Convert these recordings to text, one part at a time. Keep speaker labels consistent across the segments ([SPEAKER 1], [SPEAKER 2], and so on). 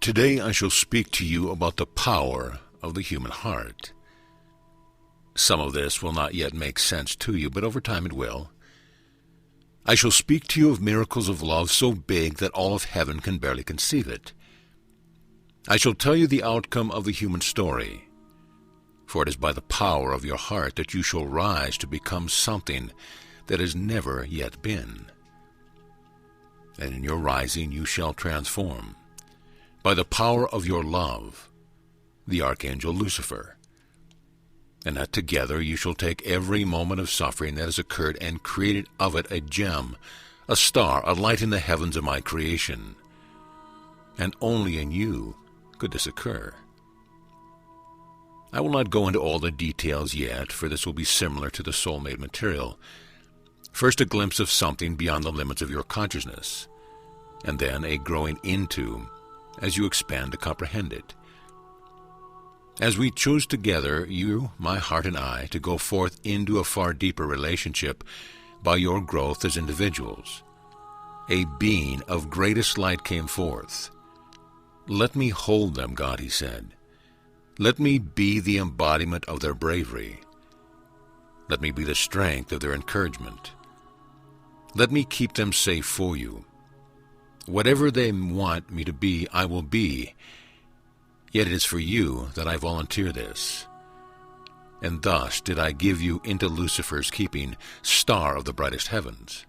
[SPEAKER 1] Today I shall speak to you about the power of the human heart. Some of this will not yet make sense to you, but over time it will. I shall speak to you of miracles of love so big that all of heaven can barely conceive it. I shall tell you the outcome of the human story, for it is by the power of your heart that you shall rise to become something that has never yet been. And in your rising you shall transform, by the power of your love, the archangel Lucifer. And that together you shall take every moment of suffering that has occurred and create of it a gem, a star, a light in the heavens of my creation. And only in you could this occur. I will not go into all the details yet, for this will be similar to the soul-made material. First a glimpse of something beyond the limits of your consciousness, and then a growing into as you expand to comprehend it. As we choose together, you, my heart and I, to go forth into a far deeper relationship by your growth as individuals, a being of greatest light came forth. Let me hold them, God, he said. Let me be the embodiment of their bravery. Let me be the strength of their encouragement. Let me keep them safe for you. Whatever they want me to be, I will be. Yet it is for you that I volunteer this. And thus did I give you into Lucifer's keeping, star of the brightest heavens.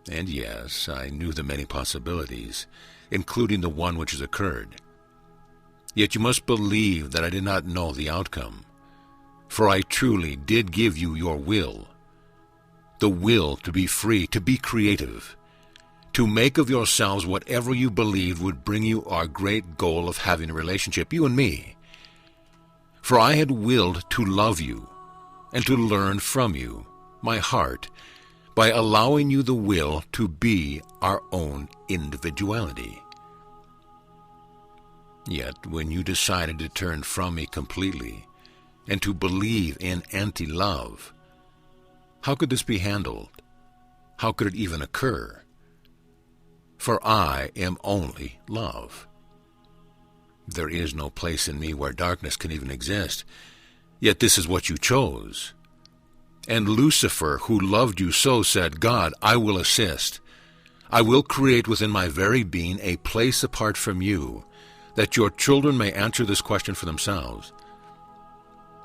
[SPEAKER 1] And yes, I knew the many possibilities, including the one which has occurred. Yet you must believe that I did not know the outcome, for I truly did give you your will, the will to be free, to be creative, to make of yourselves whatever you believed would bring you our great goal of having a relationship, you and me. For I had willed to love you and to learn from you, my heart, by allowing you the will to be our own individuality. Yet when you decided to turn from me completely and to believe in anti-love, how could this be handled? How could it even occur? For I am only love. There is no place in me where darkness can even exist, yet this is what you chose. And Lucifer, who loved you so, said, God, I will assist. I will create within my very being a place apart from you, that your children may answer this question for themselves.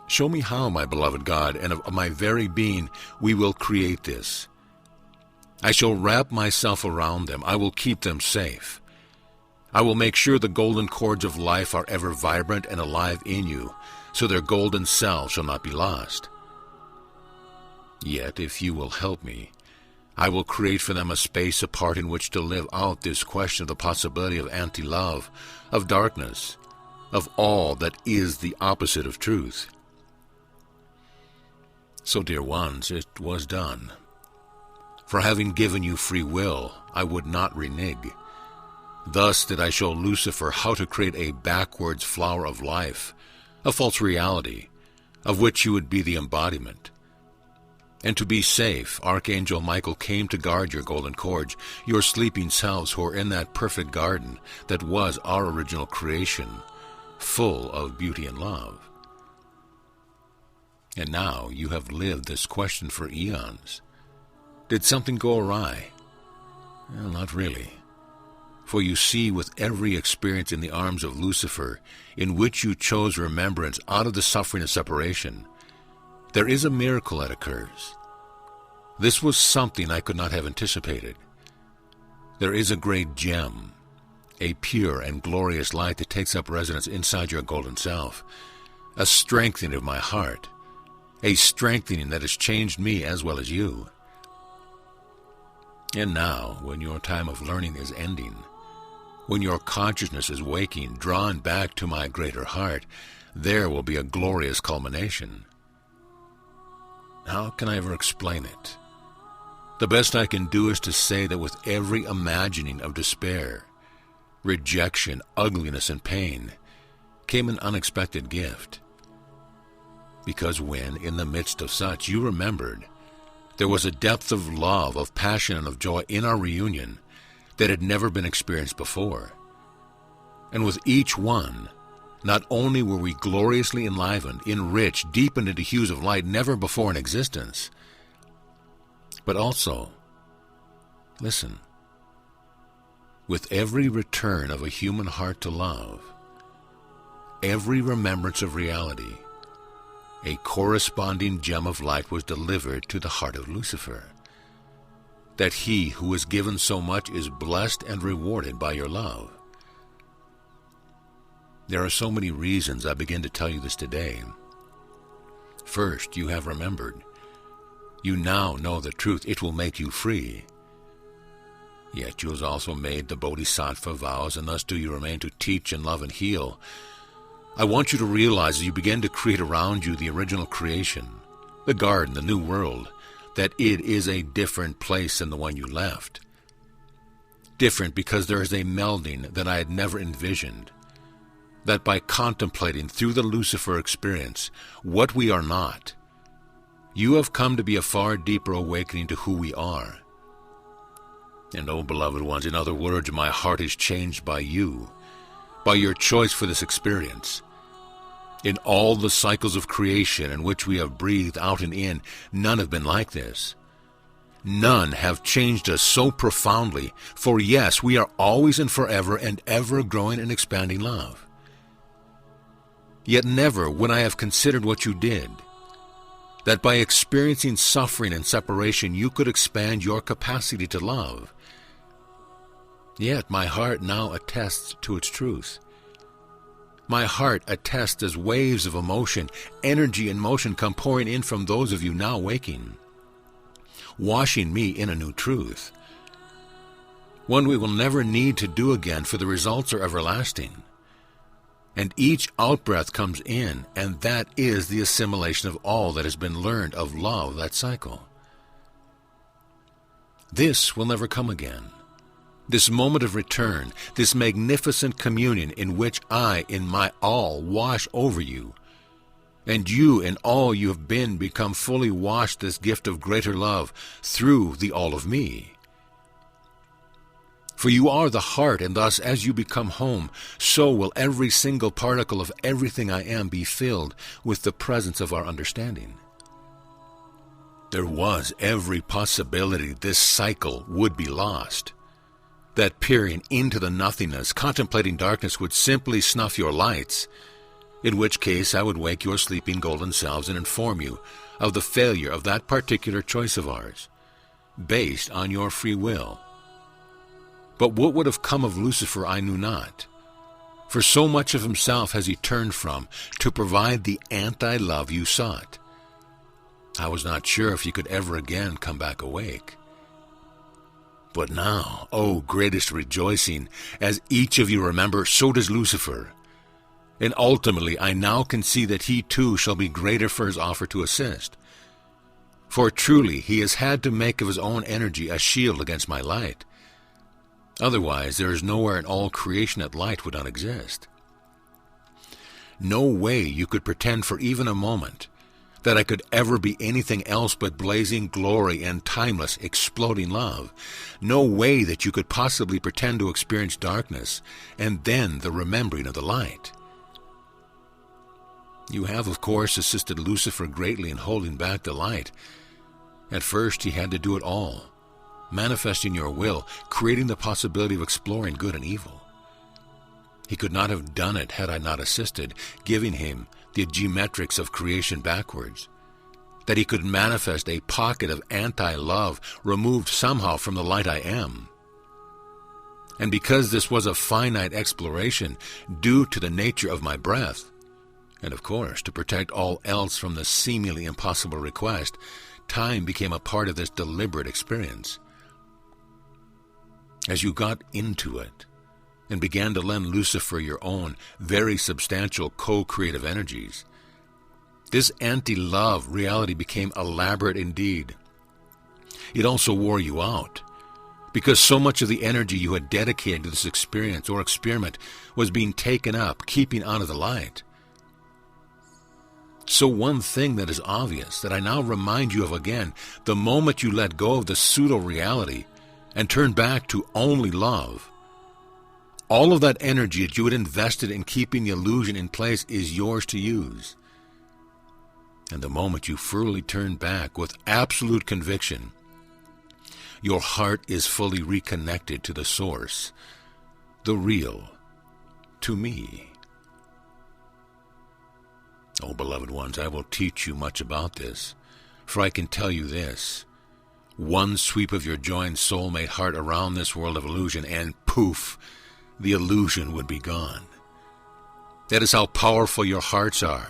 [SPEAKER 1] Show me how, my beloved God, and of my very being we will create this. I shall wrap myself around them. I will keep them safe. I will make sure the golden cords of life are ever vibrant and alive in you, so their golden cells shall not be lost. Yet, if you will help me, I will create for them a space apart in which to live out this question of the possibility of anti-love, of darkness, of all that is the opposite of truth. So, dear ones, it was done. For having given you free will, I would not renege. Thus did I show Lucifer how to create a backwards flower of life, a false reality, of which you would be the embodiment. And to be safe, Archangel Michael came to guard your golden cords, your sleeping selves who are in that perfect garden that was our original creation, full of beauty and love. And now you have lived this question for eons. Did something go awry? Well, not really. For you see, with every experience in the arms of Lucifer, in which you chose remembrance out of the suffering of separation, there is a miracle that occurs. This was something I could not have anticipated. There is a great gem, a pure and glorious light that takes up residence inside your golden self, a strengthening of my heart, a strengthening that has changed me as well as you. And now, when your time of learning is ending, when your consciousness is waking, drawn back to my greater heart, there will be a glorious culmination. How can I ever explain it? The best I can do is to say that with every imagining of despair, rejection, ugliness, and pain, came an unexpected gift. Because when, in the midst of such, you remembered, there was a depth of love, of passion, and of joy in our reunion that had never been experienced before. And with each one, not only were we gloriously enlivened, enriched, deepened into hues of light never before in existence, but also, listen, with every return of a human heart to love, every remembrance of reality, a corresponding gem of light was delivered to the heart of Lucifer, that he who is given so much is blessed and rewarded by your love. There are so many reasons I begin to tell you this today. First, you have remembered. You now know the truth. It will make you free. Yet you have also made the bodhisattva vows, and thus do you remain to teach and love and heal. I want you to realize as you begin to create around you the original creation, the garden, the new world, that it is a different place than the one you left. Different because there is a melding that I had never envisioned. That by contemplating through the Lucifer experience what we are not, you have come to be a far deeper awakening to who we are. And oh, beloved ones, in other words, my heart is changed by you, by your choice for this experience. In all the cycles of creation in which we have breathed out and in, none have been like this. None have changed us so profoundly, for yes, we are always and forever and ever growing and expanding love. Yet never when I have considered what you did, that by experiencing suffering and separation you could expand your capacity to love. Yet my heart now attests to its truth. My heart attests as waves of emotion, energy and motion come pouring in from those of you now waking, washing me in a new truth, one we will never need to do again, for the results are everlasting. And each out-breath comes in, and that is the assimilation of all that has been learned of love, that cycle. This will never come again. This moment of return, this magnificent communion in which I, in my all, wash over you, and you in all you have been become fully washed, this gift of greater love through the all of me. For you are the heart, and thus as you become home, so will every single particle of everything I am be filled with the presence of our understanding. There was every possibility this cycle would be lost, that peering into the nothingness, contemplating darkness would simply snuff your lights, in which case I would wake your sleeping golden selves and inform you of the failure of that particular choice of ours, based on your free will. But what would have come of Lucifer I knew not, for so much of himself has he turned from to provide the anti-love you sought. I was not sure if he could ever again come back awake. But now, oh greatest rejoicing, as each of you remember, so does Lucifer. And ultimately I now can see that he too shall be greater for his offer to assist. For truly he has had to make of his own energy a shield against my light. Otherwise, there is nowhere in all creation that light would not exist. No way you could pretend for even a moment that I could ever be anything else but blazing glory and timeless, exploding love. No way that you could possibly pretend to experience darkness and then the remembering of the light. You have, of course, assisted Lucifer greatly in holding back the light. At first, he had to do it all, manifesting your will, creating the possibility of exploring good and evil. He could not have done it had I not assisted, giving him the geometrics of creation backwards, that he could manifest a pocket of anti-love removed somehow from the light I am. And because this was a finite exploration due to the nature of my breath, and of course to protect all else from the seemingly impossible request, time became a part of this deliberate experience. As you got into it and began to lend Lucifer your own very substantial co-creative energies, this anti-love reality became elaborate indeed. It also wore you out, because so much of the energy you had dedicated to this experience or experiment was being taken up, keeping out of the light. So one thing that is obvious, that I now remind you of again, the moment you let go of the pseudo-reality and turn back to only love, All of that energy that you had invested in keeping the illusion in place is yours to use. And the moment you fully turn back with absolute conviction, your heart is fully reconnected to the source, the real, to me. Oh, beloved ones, I will teach you much about this, for I can tell you this. One sweep of your joined soulmate heart around this world of illusion, and poof, the illusion would be gone. That is how powerful your hearts are.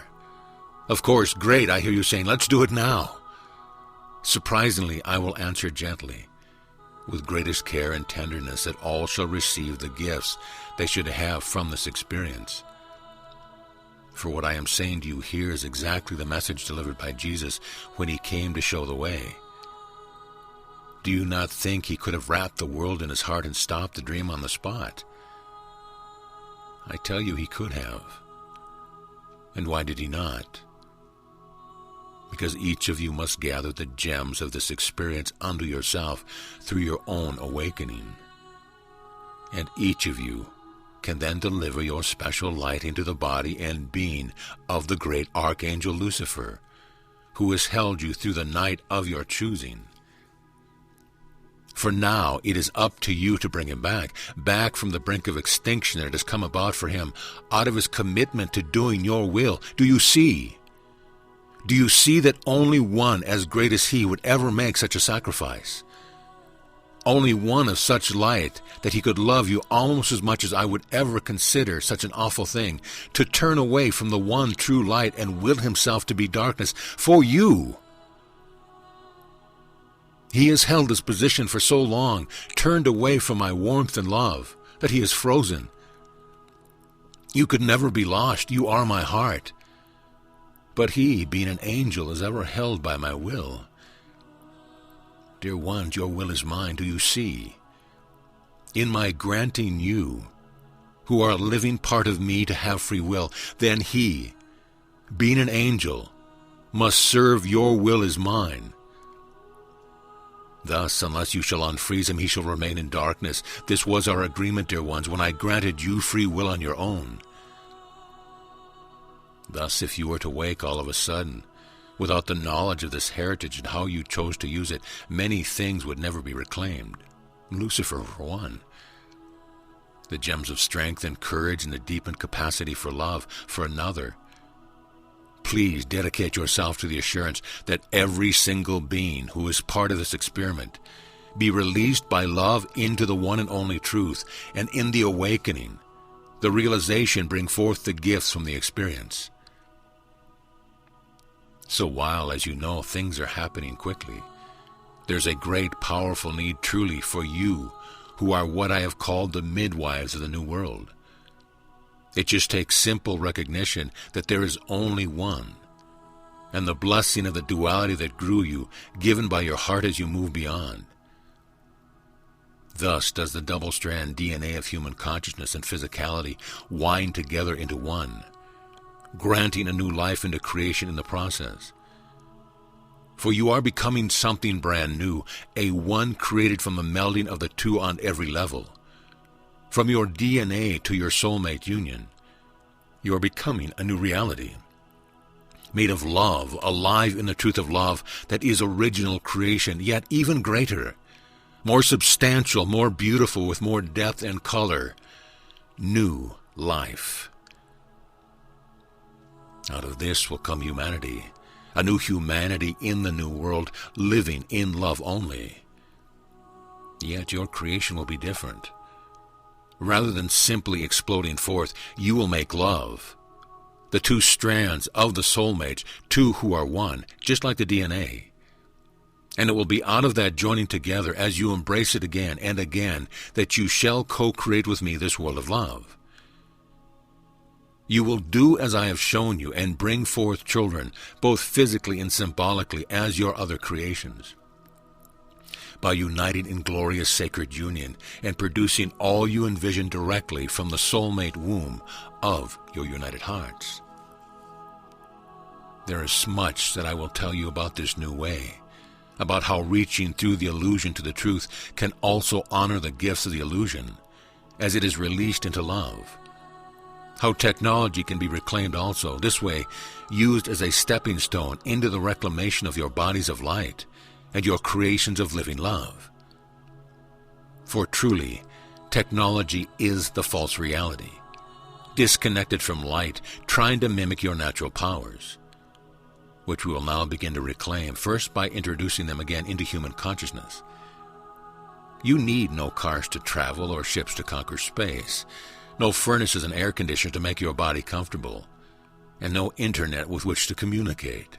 [SPEAKER 1] Of course, great, I hear you saying, let's do it now. Surprisingly, I will answer gently, with greatest care and tenderness, that all shall receive the gifts they should have from this experience. For what I am saying to you here is exactly the message delivered by Jesus when he came to show the way. Do you not think he could have wrapped the world in his heart and stopped the dream on the spot? I tell you, he could have. And why did he not? Because each of you must gather the gems of this experience unto yourself through your own awakening. And each of you can then deliver your special light into the body and being of the great archangel Lucifer, who has held you through the night of your choosing. For now it is up to you to bring him back from the brink of extinction that has come about for him, out of his commitment to doing your will. Do you see? Do you see that only one as great as he would ever make such a sacrifice? Only one of such light that he could love you almost as much as I would ever consider such an awful thing, to turn away from the one true light and will himself to be darkness for you. He has held his position for so long, turned away from my warmth and love, that he is frozen. You could never be lost. You are my heart. But he, being an angel, is ever held by my will. Dear ones, your will is mine, do you see? In my granting you, who are a living part of me, to have free will, then he, being an angel, must serve your will as mine. Thus, unless you shall unfreeze him, he shall remain in darkness. This was our agreement, dear ones, when I granted you free will on your own. Thus, if you were to wake all of a sudden, without the knowledge of this heritage and how you chose to use it, many things would never be reclaimed. Lucifer, for one. The gems of strength and courage and the deepened capacity for love, for another. Please dedicate yourself to the assurance that every single being who is part of this experiment be released by love into the one and only truth, and in the awakening, the realization bring forth the gifts from the experience. So while, as you know, things are happening quickly, there's a great, powerful need truly for you who are what I have called the midwives of the new world. It just takes simple recognition that there is only one, and the blessing of the duality that grew you, given by your heart as you move beyond. Thus does the double-strand DNA of human consciousness and physicality wind together into one, granting a new life into creation in the process. For you are becoming something brand new, a one created from the melding of the two on every level. From your DNA to your soulmate union, you are becoming a new reality, made of love, alive in the truth of love that is original creation, yet even greater, more substantial, more beautiful, with more depth and color, new life. Out of this will come humanity, a new humanity in the new world, living in love only. Yet your creation will be different. Rather than simply exploding forth, you will make love, the two strands of the soulmates, two who are one, just like the DNA. And it will be out of that joining together, as you embrace it again and again, that you shall co-create with me this world of love. You will do as I have shown you and bring forth children, both physically and symbolically, as your other creations. By uniting in glorious sacred union and producing all you envision directly from the soulmate womb of your united hearts. There is much that I will tell you about this new way, about how reaching through the illusion to the truth can also honor the gifts of the illusion, as it is released into love. How technology can be reclaimed also, this way used as a stepping stone into the reclamation of your bodies of light and your creations of living love. For truly, technology is the false reality, disconnected from light, trying to mimic your natural powers, which we will now begin to reclaim, first by introducing them again into human consciousness. You need no cars to travel or ships to conquer space, no furnaces and air conditioners to make your body comfortable, and no internet with which to communicate.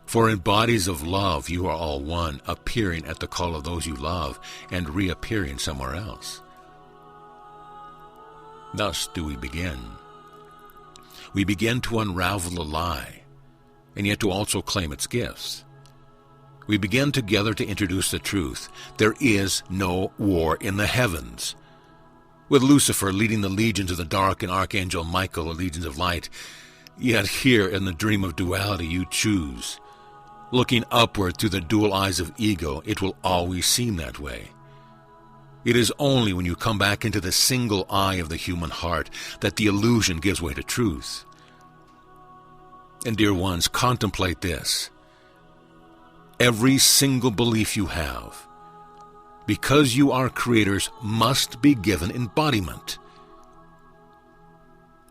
[SPEAKER 1] For in bodies of love you are all one, appearing at the call of those you love and reappearing somewhere else. Thus do we begin. We begin to unravel the lie, and yet to also claim its gifts. We begin together to introduce the truth. There is no war in the heavens. With Lucifer leading the legions of the dark and Archangel Michael the legions of light, yet here in the dream of duality you choose. Looking upward through the dual eyes of ego, it will always seem that way. It is only when you come back into the single eye of the human heart that the illusion gives way to truth. And dear ones, contemplate this. Every single belief you have, because you are creators, must be given embodiment.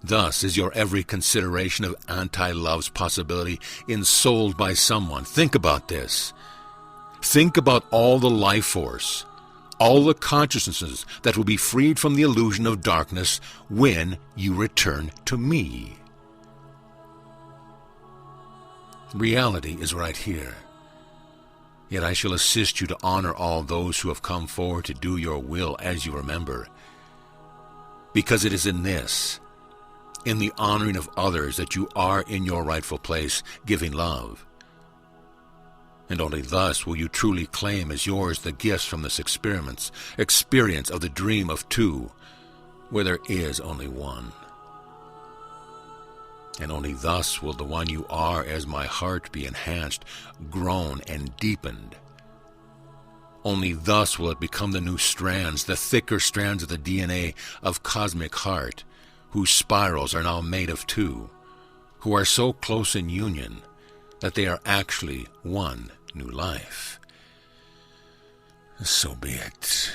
[SPEAKER 1] Thus is your every consideration of anti-love's possibility ensouled by someone. Think about this. Think about all the life force, all the consciousnesses that will be freed from the illusion of darkness when you return to me. Reality is right here. Yet I shall assist you to honor all those who have come forward to do your will as you remember. Because it is in this, in the honoring of others, that you are in your rightful place, giving love. And only thus will you truly claim as yours the gifts from this experience of the dream of two, where there is only one. And only thus will the one you are as my heart be enhanced, grown, and deepened. Only thus will it become the new strands, the thicker strands of the DNA of cosmic heart, whose spirals are now made of two, who are so close in union that they are actually one new life. So be it.